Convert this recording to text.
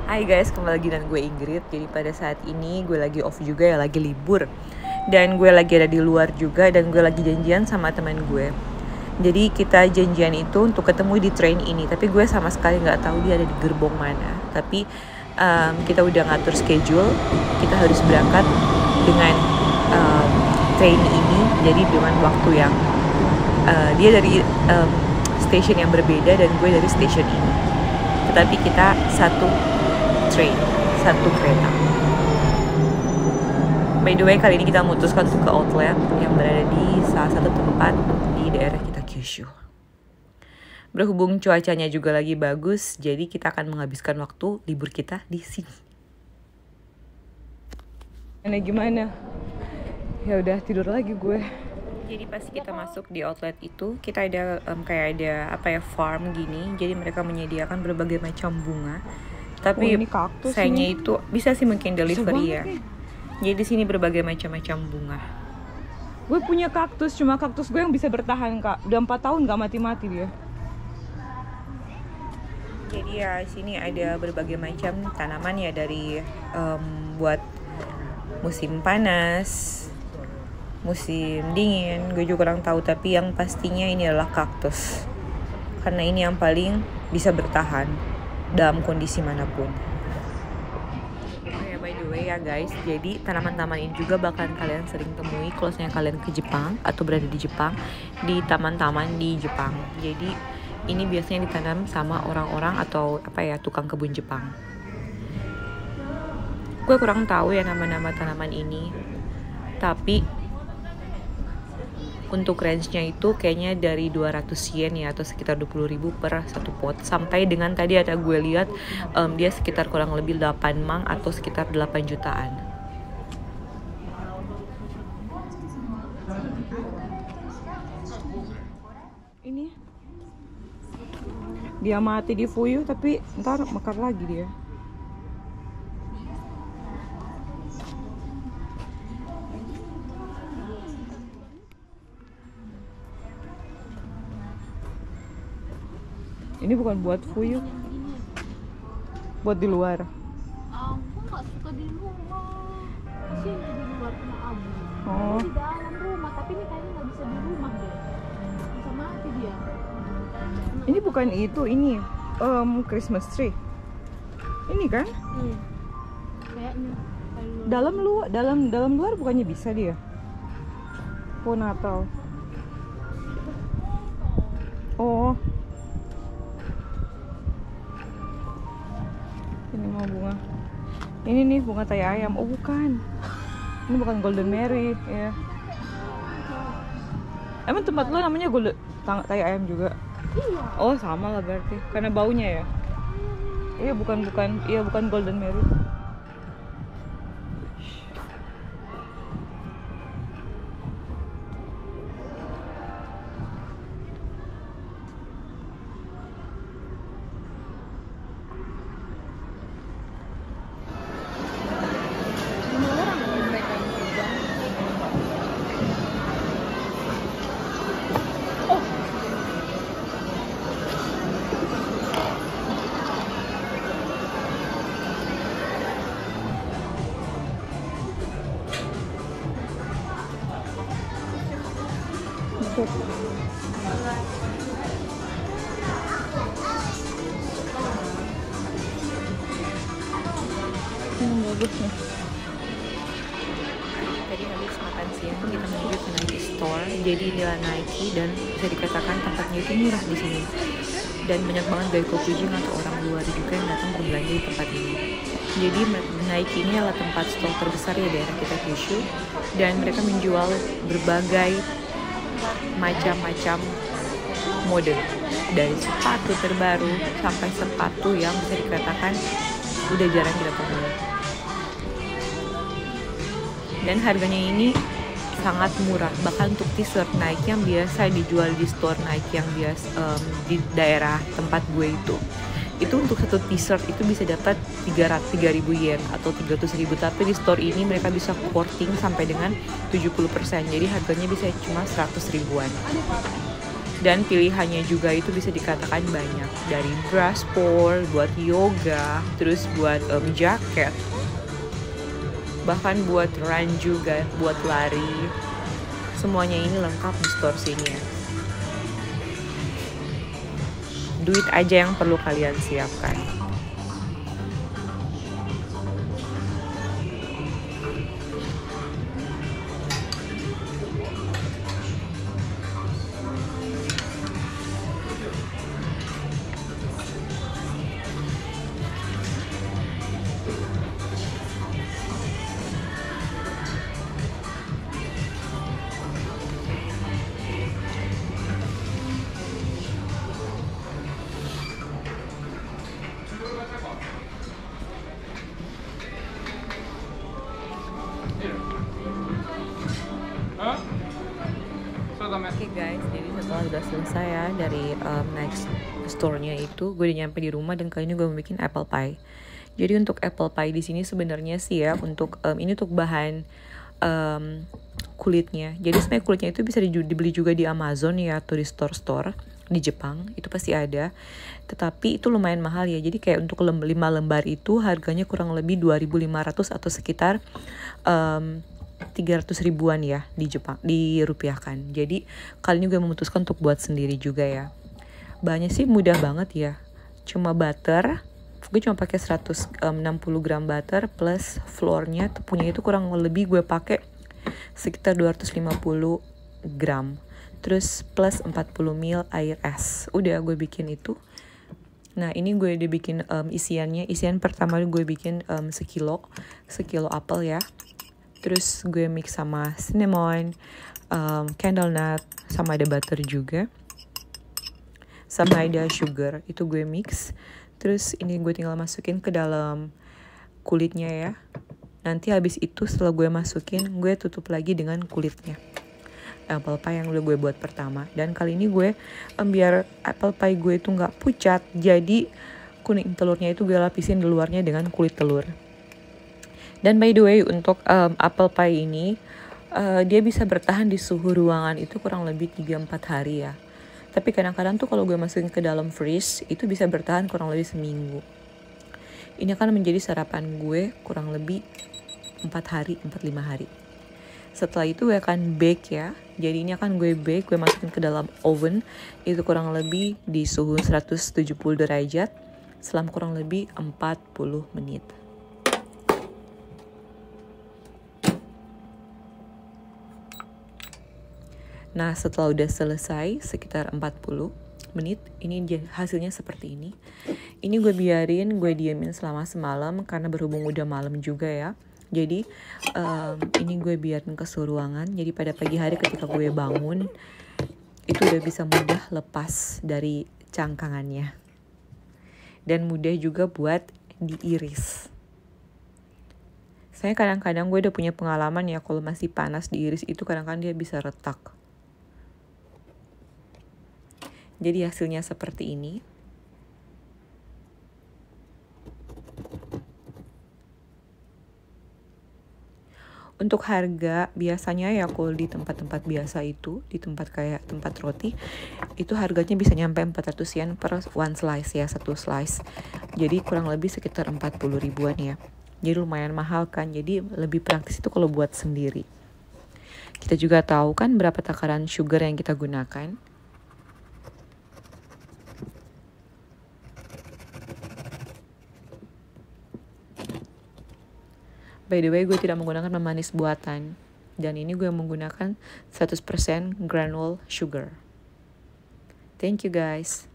Hai guys, kembali lagi dengan gue Ingrid. Jadi pada saat ini gue lagi off juga ya, lagi libur. Dan gue lagi ada di luar juga dan gue lagi janjian sama teman gue. Jadi kita janjian itu untuk ketemu di train ini, tapi gue sama sekali nggak tahu dia ada di gerbong mana. Tapi kita udah ngatur schedule, kita harus berangkat dengan train ini. Jadi dengan waktu yang dia dari station yang berbeda dan gue dari station ini. Tetapi kita satu train, satu kereta. By the way, kali ini kita memutuskan untuk ke outlet yang berada di salah satu tempat di daerah kita Kyushu. Berhubung cuacanya juga lagi bagus, jadi kita akan menghabiskan waktu libur kita di sini. Gimana? Ya udah tidur lagi gue. Jadi pas kita masuk di outlet itu, kita ada kayak ada farm gini. Jadi mereka menyediakan berbagai macam bunga. Tapi sayangnya itu bisa sih mungkin delivery ya. Jadi di sini berbagai macam-macam bunga. Gue punya kaktus, cuma kaktus gue yang bisa bertahan kak. Udah 4 tahun gak mati-mati dia. Jadi ya di sini ada berbagai macam tanaman ya, dari buat musim panas, musim dingin. Gue juga kurang tahu, tapi yang pastinya ini adalah kaktus. Karena ini yang paling bisa bertahan dalam kondisi manapun. Oh ya, by the way ya guys, jadi tanaman-tanaman ini juga bakalan kalian sering temui kalau misalnya kalian ke Jepang atau berada di Jepang, di taman-taman di Jepang. Jadi ini biasanya ditanam sama orang-orang atau tukang kebun Jepang. Gue kurang tahu ya nama-nama tanaman ini, tapi untuk range-nya itu kayaknya dari 200 yen ya, atau sekitar 20.000 per satu pot, sampai dengan tadi ada gue lihat dia sekitar kurang lebih 8 mang atau sekitar 8 jutaan. Ini dia mati di fuyu, tapi ntar mekar lagi dia. Ini bukan buat fuyu, buat di luar. Aku nggak suka di rumah. Sini di luar kena abu. Oh. Di dalam rumah, tapi ini kayaknya nggak bisa di rumah deh. Bisa mati dia. Ini bukan itu, ini Christmas tree. Ini kan? Kayaknya. Dalam luar bukannya bisa dia? Pohon Natal. Oh. Ini mau bunga. Ini nih bunga tai ayam. Oh bukan. Ini bukan Golden Mary ya. Emang tempat lo namanya tai ayam juga? Iya. Oh sama lah berarti. Karena baunya ya. Iya bukan Golden Mary. Ini bagus nih. Tadi habis makan siang kita menuju ke Nike Store. Jadi inilah Nike dan bisa dikatakan tempatnya itu murah di sini. Dan banyak banget gaiko kucing atau orang luar juga yang datang berbelanja di tempat ini. Jadi Nike ini adalah tempat store terbesar di daerah kita Kyushu, dan mereka menjual berbagai macam-macam mode, dari sepatu terbaru sampai sepatu yang bisa dikatakan udah jarang kita temui. Dan harganya ini sangat murah, bahkan untuk t-shirt Nike yang biasa dijual di store Nike yang biasa di daerah tempat gue itu untuk satu t-shirt itu bisa dapat 3.000 yen atau 300.000, tapi di store ini mereka bisa quoting sampai dengan 70%, jadi harganya bisa cuma 100 ribuan. Dan pilihannya juga itu bisa dikatakan banyak, dari bra sport, buat yoga, terus buat jaket, bahkan buat run juga, buat lari. Semuanya ini lengkap di store sini ya. Duit aja yang perlu kalian siapkan. Oke guys, jadi setelah udah selesai ya dari next store-nya itu, gue udah nyampe di rumah dan kali ini gue mau bikin apple pie. Jadi untuk apple pie di sini sebenarnya sih ya untuk ini untuk bahan kulitnya. Jadi sebenarnya kulitnya itu bisa dibeli juga di Amazon ya atau di store-store di Jepang itu pasti ada. Tetapi itu lumayan mahal ya. Jadi kayak untuk 5 lembar itu harganya kurang lebih 2.500 atau sekitar 300 ribuan ya di Jepang, dirupiahkan. Jadi kali ini gue memutuskan untuk buat sendiri juga ya. Bahannya sih mudah banget ya. Cuma butter. Gue cuma pakai 160 gram butter plus flournya, tepungnya itu kurang lebih gue pakai sekitar 250 gram. Terus plus 40 ml air es. Udah gue bikin itu. Nah ini gue udah bikin isiannya. Isian pertama gue bikin sekilo apel ya. Terus gue mix sama cinnamon, candle nut, sama ada butter juga. Sama ada sugar, itu gue mix. Terus ini gue tinggal masukin ke dalam kulitnya ya. Nanti habis itu setelah gue masukin, gue tutup lagi dengan kulitnya. Apple pie yang udah gue buat pertama. Dan kali ini gue, biar apple pie gue itu gak pucat, jadi kuning telurnya itu gue lapisin di luarnya dengan kulit telur. Dan by the way untuk apple pie ini dia bisa bertahan di suhu ruangan itu kurang lebih 3-4 hari ya. Tapi kadang-kadang tuh kalau gue masukin ke dalam freeze itu bisa bertahan kurang lebih seminggu. Ini akan menjadi sarapan gue kurang lebih 4 hari, 4-5 hari. Setelah itu gue akan bake ya. Jadi ini akan gue bake, gue masukin ke dalam oven itu kurang lebih di suhu 170 derajat selama kurang lebih 40 menit. Nah setelah udah selesai sekitar 40 menit, ini hasilnya seperti ini. Ini gue biarin, gue diamin selama semalam karena berhubung udah malam juga ya. Jadi ini gue biarin ke suhu ruangan. Jadi pada pagi hari ketika gue bangun itu udah bisa mudah lepas dari cangkangannya. Dan mudah juga buat diiris. Saya kadang-kadang gue udah punya pengalaman ya kalau masih panas diiris itu kadang-kadang dia bisa retak. Jadi hasilnya seperti ini. Untuk harga biasanya ya kalau di tempat-tempat biasa itu, di tempat kayak tempat roti, itu harganya bisa nyampe 400 yen per one slice ya, satu slice. Jadi kurang lebih sekitar 40 ribuan ya. Jadi lumayan mahal kan, jadi lebih praktis itu kalau buat sendiri. Kita juga tahu kan berapa takaran sugar yang kita gunakan. By the way, gue tidak menggunakan pemanis buatan. Dan ini gue menggunakan 100% granule sugar. Thank you guys.